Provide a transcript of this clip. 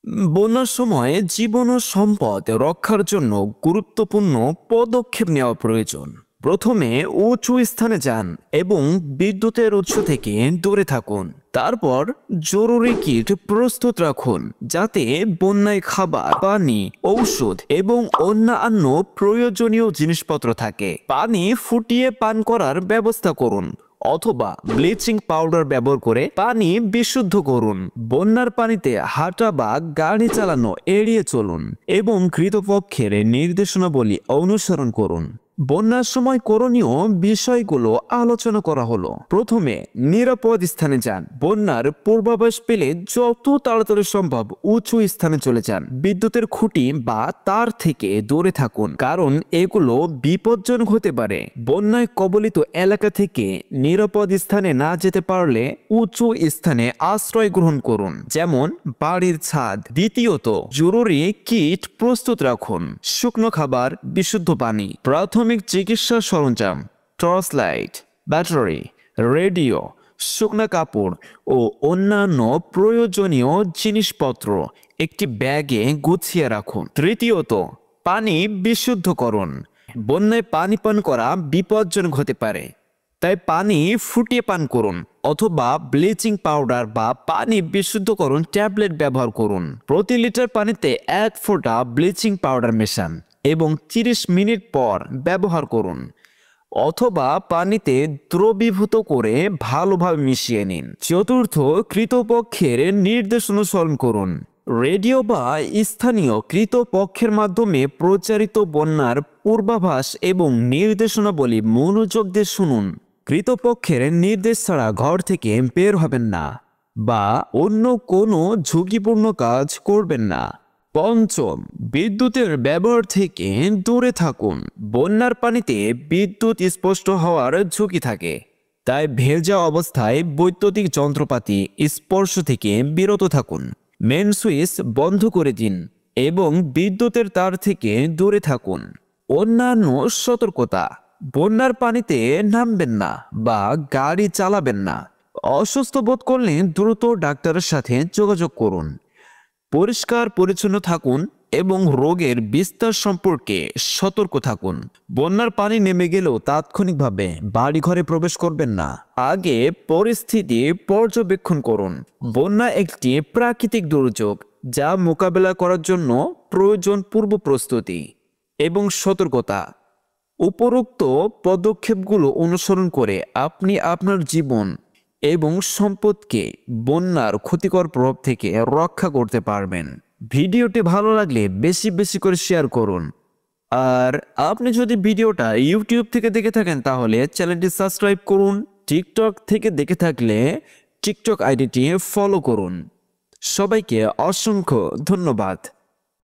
বন্যার সময় জীবন ও সম্পদ রক্ষার জন্য গুরুত্বপূর্ণ পদক্ষেপ নেওয়া প্রয়োজন। প্রথমে উঁচু স্থানে যান এবং বিদ্যুতের উৎস থেকে দূরে থাকুন। তারপর জরুরি কিট প্রস্তুত রাখুন, যাতে বন্যায় খাবার, পানি, ঔষধ এবং অন্যান্য প্রয়োজনীয় জিনিসপত্র থাকে। পানি ফুটিয়ে পান করার ব্যবস্থা করুন অথবা ব্লিচিং পাউডার ব্যবহার করে পানি বিশুদ্ধ করুন। বন্যার পানিতে হাঁটা বা গাড়ি চালানো এড়িয়ে চলুন এবং কৃতপক্ষের নির্দেশনাবলী অনুসরণ করুন। বন্যার সময় করণীয় বিষয়গুলো আলোচনা করা হলো। প্রথমে নিরাপদ স্থানে যান। বন্যার পূর্বাভাস পেলে যত তাড়াতাড়ি সম্ভব উঁচু স্থানে চলে যান। বিদ্যুতের খুঁটি বা তার থেকে দূরে থাকুন, কারণ এগুলো বিপজ্জনক হতে পারে। বন্যায় কবলিত এলাকা থেকে নিরাপদ স্থানে না যেতে পারলে উঁচু স্থানে আশ্রয় গ্রহণ করুন, যেমন বাড়ির ছাদ। দ্বিতীয়ত, জরুরি কিট প্রস্তুত রাখুন। শুকনো খাবার, বিশুদ্ধ পানি, প্রাথমিক চিকিৎসা সরঞ্জাম, টর্চ লাইট, ব্যাটারি, রেডিও, শুকনো কাপড় ও অন্যান্য প্রয়োজনীয় জিনিসপত্র একটি ব্যাগে গুছিয়ে রাখুন। তৃতীয়ত, পানি বিশুদ্ধকরণ। বন্যায় পানি পান করা বিপজ্জনক হতে পারে, তাই পানি ফুটিয়ে পান করুন অথবা ব্লিচিং পাউডার বা পানি বিশুদ্ধকরণ ট্যাবলেট ব্যবহার করুন। প্রতি লিটার পানিতে 1 ফোঁটা ব্লিচিং পাউডার মেশান এবং 30 মিনিট পর ব্যবহার করুন, অথবা পানিতে দ্রবীভূত করে ভালোভাবে মিশিয়ে নিন। চতুর্থ, কৃতপক্ষের নির্দেশ অনুসরণ করুন। রেডিও বা স্থানীয় কৃতপক্ষের মাধ্যমে প্রচারিত বন্যার পূর্বাভাস এবং নির্দেশনাবলী মনোযোগ দিয়ে শুনুন। কৃতপক্ষের নির্দেশ ছাড়া ঘর থেকে বের হবেন না বা অন্য কোনো ঝুঁকিপূর্ণ কাজ করবেন না। পঞ্চম, বিদ্যুতের ব্যবহার থেকে দূরে থাকুন। বন্যার পানিতে বিদ্যুৎ স্পষ্ট হওয়ার ঝুঁকি থাকে, তাই ভেজা অবস্থায় বৈদ্যুতিক যন্ত্রপাতি স্পর্শ থেকে বিরত থাকুন। মেন সুইচ বন্ধ করে দিন এবং বিদ্যুতের তার থেকে দূরে থাকুন। অন্যান্য সতর্কতা: বন্যার পানিতে নামবেন না বা গাড়ি চালাবেন না। অসুস্থ বোধ করলে দ্রুত ডাক্তারের সাথে যোগাযোগ করুন। পরিষ্কার পরিচ্ছন্ন থাকুন এবং রোগের বিস্তার সম্পর্কে সতর্ক থাকুন। বন্যার পানি নেমে গেলেও তাৎক্ষণিকভাবে বাড়িঘরে প্রবেশ করবেন না। আগে পরিস্থিতি পর্যবেক্ষণ করুন। বন্যা একটি প্রাকৃতিক দুর্যোগ, যা মোকাবেলা করার জন্য প্রয়োজন পূর্ব প্রস্তুতি এবং সতর্কতা। উপরোক্ত পদক্ষেপগুলো অনুসরণ করে আপনি আপনার জীবন এবং সম্পদকে বন্যার ক্ষতিকর প্রভাব থেকে রক্ষা করতে পারবেন। ভিডিওটি ভালো লাগলে বেশি বেশি করে শেয়ার করুন। আর আপনি যদি ভিডিওটা ইউটিউব থেকে দেখে থাকেন তাহলে চ্যানেলটি সাবস্ক্রাইব করুন। টিকটক থেকে দেখে থাকলে টিকটক আইডিটি ফলো করুন। সবাইকে অসংখ্য ধন্যবাদ।